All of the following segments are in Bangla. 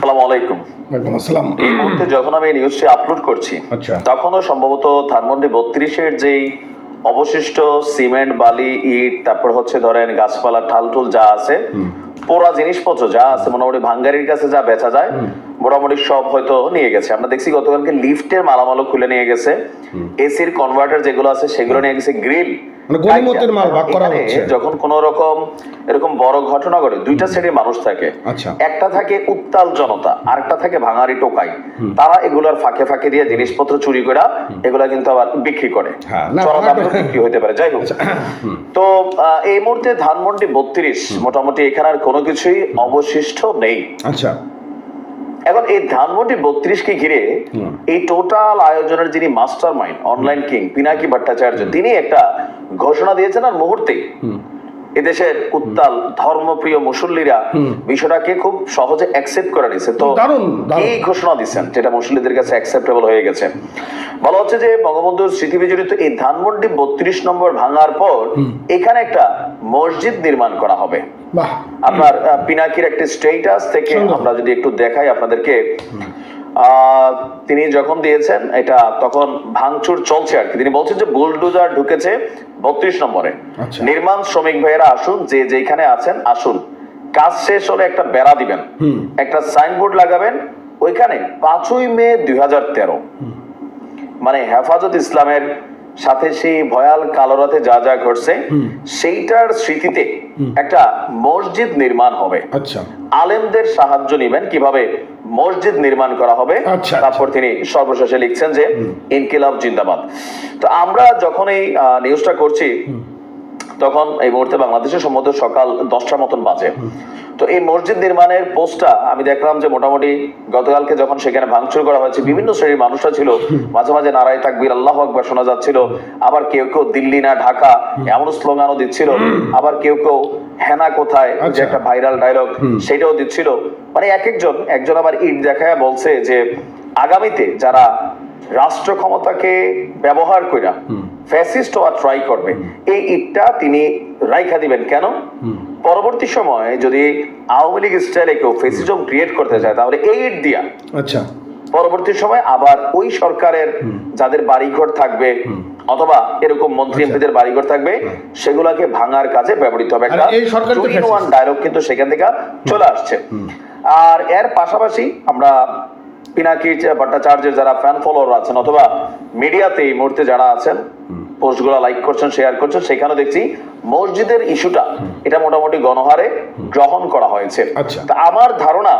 আসসালামু আলাইকুম। ওয়ালাইকুম আসসালাম। এই মুহূর্তে যখন আমি নিউজটি আপলোড করছি, আচ্ছা, তখনও সম্ভবত ধানমন্ডি 32-এর যেই অবশিষ্ট সিমেন্ট, বালি, ইট, তারপর হচ্ছে ধরেন গাছপালা, ঠালঠুল যা আছে, পোড়া জিনিসপত্র যা আছে, মোটামুটি ভাঙ্গারির কাছে যা বেচা যায় মোটামুটি সব হয়তো নিয়ে গেছে। আমরা দেখছি গতকালকে লিফটের মালামালও খুলে নিয়ে গেছে, এসির কনভার্টার যেগুলো আছে সেগুলো নিয়ে গেছে, গ্রিল, মানে গনিমতের মাল ভাগ করা হচ্ছে। যখন কোন রকম এরকম বড় ঘটনা ঘটে, দুইটা শ্রেণীর মানুষ থাকে। আচ্ছা, একটা থাকে উত্তাল জনতা, আরেকটা থাকে ভাঙারি টোকাই। তারা এগুলার ফাঁকে ফাঁকে দিয়ে জিনিসপত্র চুরি করে এগুলা কিন্তু আবার বিক্রি করে, বিক্রি হতে পারে। যাই হোক, তো এই মুহূর্তে ধানমন্ডি 32 মোটামুটি এখানে আর কোনো কিছুই অবশিষ্ট নেই। আচ্ছা, এখন এই ধানমন্ডি 32-কে ঘিরে এই টোটাল আয়োজনের যিনি master mind, online king Pinaki Bhattacharya, তিনি একটা ঘোষণা দিয়েছেন আর মুহূর্তে এদেশের উত্তাল ধর্মপ্রিয় মুসল্লিরা বিষয়টাকে খুব সহজে অ্যাকসেপ্ট করে নিছে। তো এই ঘোষণা দিচ্ছেন যেটা মুসল্লিদের কাছে অ্যাকসেপ্টেবল হয়ে গেছে। বলা হচ্ছে যে বঙ্গবন্ধুর স্মৃতি বিজড়িত এই ধানমন্ডি 32 নম্বর ভাঙার পর এখানে একটা মসজিদ নির্মাণ করা হবে। আপনার পিনাকির একটা স্ট্যাটাস থেকে আমরা যদি একটু দেখাই আপনাদেরকে, তিনি যখন দিয়েছেন এটা তখন ভাঙচুর চলছে আর কি। তিনি বলছেন যে বুলডোজার ঢুকেছে 32 নম্বরে, নির্মাণ শ্রমিক ভাইয়েরা আসুন, যে যেখানে আছেন আসুন, কাজ শেষ হলে একটা বেড়া দিবেন, একটা সাইনবোর্ড লাগাবেন ওইখানে 5ই মে 2013, মানে হেফাজত ইসলামের সাথে সেই ভয়াল কালো রাতে যা যা ঘটছে সেইটার স্মৃতিতে একটা মসজিদ নির্মাণ হবে। আচ্ছা, আলেমদের সাহায্য নিবেন কিভাবে মসজিদ নির্মাণ করা হবে। তারপর তিনি সর্বশেষে লিখছেন যে ইনকিলাব জিন্দাবাদ। তো আমরা যখন এই নিউজটা করছি তখন এই মুহূর্তে বাংলাদেশে সম্ভবত সকাল 10টার মতন বাজে। তো এই মসজিদ নির্মাণের পোস্টটা আমি দেখলাম যে মোটামুটি গতকালকে যখন সেখানে ভাঙচুর করা হয়েছে, বিভিন্ন শ্রেণীর মানুষরা ছিল, মাঝে মাঝে নারায়ে তাকবীর, আল্লাহু আকবার শোনা যাচ্ছিল, আবার কেউ কেউ দিল্লি না ঢাকা এমন স্লোগানও দিচ্ছিল, আবার কেউ কেউ হেনা কোথায়, যে একটা ভাইরাল ডায়লগ সেটাও দিচ্ছিল। মানে একজন আবার ইট দেখায় বলছে যে আগামীতে যারা রাষ্ট্র ক্ষমতাকে ব্যবহার কইরা ফ্যাসিস্ট হওয়া ট্রাই করবে, এই ইটটা তিনি রাইখা দিবেন কেন, পরবর্তী সময়ে যদি আওয়ামী লীগ স্টাইলে কেউ ফ্যাসিজম ক্রিয়েট করতে চায় তাহলে এই ইট দিয়া আচ্ছা পরবর্তী সময় আবার ওই সরকারের যাদের বাড়িঘর থাকবে অথবা এরকম মন্ত্রী এমপিদের বাড়িঘর থাকবে সেগুলাকে ভাঙার কাজে ব্যবহৃত হবে। একটা ডায়লগ কিন্তু সেখান থেকে চলে আসছে। আর এর পাশাপাশি আমরা পিনাকি ভট্টাচার্যের যারা ফ্যান ফলোয়ার আছেন অথবা মিডিয়াতে এই মুহূর্তে যারা আছেন, পোস্টগুলো লাইক করছেন, শেয়ার করছেন, সেখানে দেখছি মসজিদের ইস্যুটা এটা মোটামুটি গণহারে গ্রহণ করা হয়েছে। তা আমার ধারণা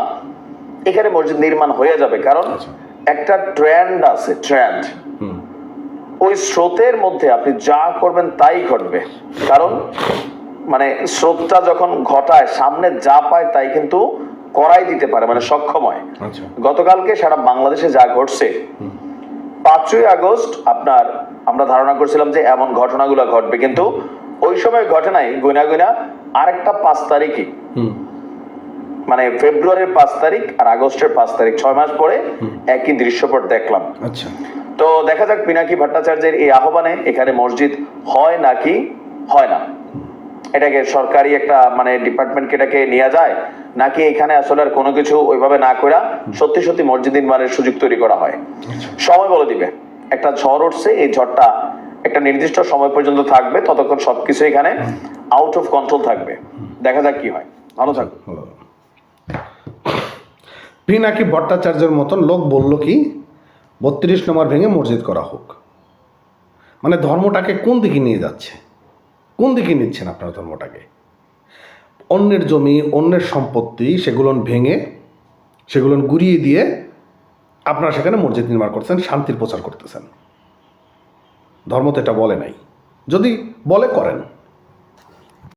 এখানে মসজিদ নির্মাণ হয়ে যাবে, কারণ একটা ট্রেন্ড আছে, ট্রেন্ড, ওই স্রোতের মধ্যে আপনি যা করবেন তাই ঘটবে। কারণ মানে স্রোতটা যখন ঘটায় সামনে যা পায় তাই কিন্তু করাই দিতে পারে, মানে সক্ষম হয়। গতকালকে সারা বাংলাদেশে যা ঘটছে, 5ই আগস্ট আপনার আমরা ধারণা করছিলাম যে এমন ঘটনাগুলো ঘটবে, কিন্তু ওই সময় ঘটে নাই। গুনা আরেকটা 5 তারিখই, মানে ফেব্রুয়ারির 5 তারিখ আর আগস্টের 5 তারিখ, 6 মাস পরে একই দৃশ্যপট দেখলাম। তো দেখা যাক পিনাকি ভট্টাচার্যের এই আহ্বানে এখানে মসজিদ হয় নাকি হয় না, এটাকে সরকারি একটা মানে ডিপার্টমেন্টকে এটাকে নিয়ে যায় নাকি এখানে আসলে আর কোনো কিছু ওইভাবে না করে সত্যি সত্যি মসজিদ নির্মাণের সুযোগ তৈরি করা হয়। সময় বলে দিবে। একটা ঝড় উঠছে, এই ঝড়টা একটা নির্দিষ্ট সময় পর্যন্ত থাকবে, ততক্ষণ সবকিছু এখানে আউট অফ কন্ট্রোল থাকবে। দেখা যাক কি হয়। ভালো থাকবে। পিনাকি ভট্টাচার্যের মতন লোক বলল কি 32 নম্বর ভেঙে মসজিদ করা হোক, মানে ধর্মটাকে কোন দিকে নিয়ে যাচ্ছে, কোন দিকে নিচ্ছেন আপনারা ধর্মটাকে? অন্যের জমি, অন্যের সম্পত্তি, সেগুলো ভেঙে সেগুলো গুড়িয়ে দিয়ে আপনারা সেখানে মসজিদ নির্মাণ করতেছেন, শান্তির প্রচার করতেছেন। ধর্ম তো এটা বলে নাই, যদি বলে করেন।